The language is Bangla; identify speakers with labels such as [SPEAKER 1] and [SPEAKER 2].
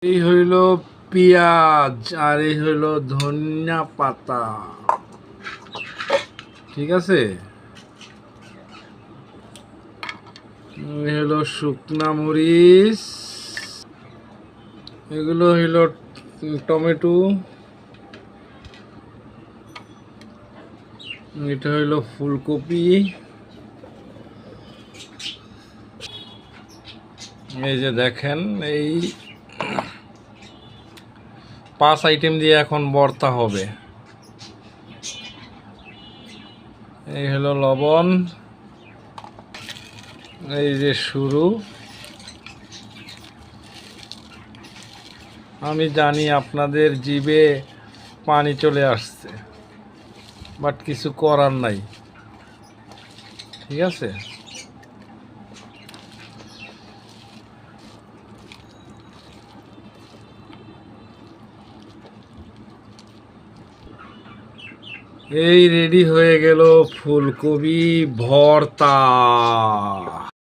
[SPEAKER 1] এই হইল পেঁয়াজ আর এই হইল ধনিয়া পাতা। ঠিক আছে, এই হলো শুকনা মরিচ, এগুলো হইল টমেটো, এটা হইল ফুলকপি, এই যে দেখেন এই 5 আইটেম দিয়ে এখন ভর্তা হবে। এই হলো লবণ, এই যে শুরু। আমি জানি আপনাদের জিভে পানি চলে আসছে, বাট কিছু করার নাই। ঠিক আছে, এই রেডি হয়ে গেল ফুলকপি ভর্তা।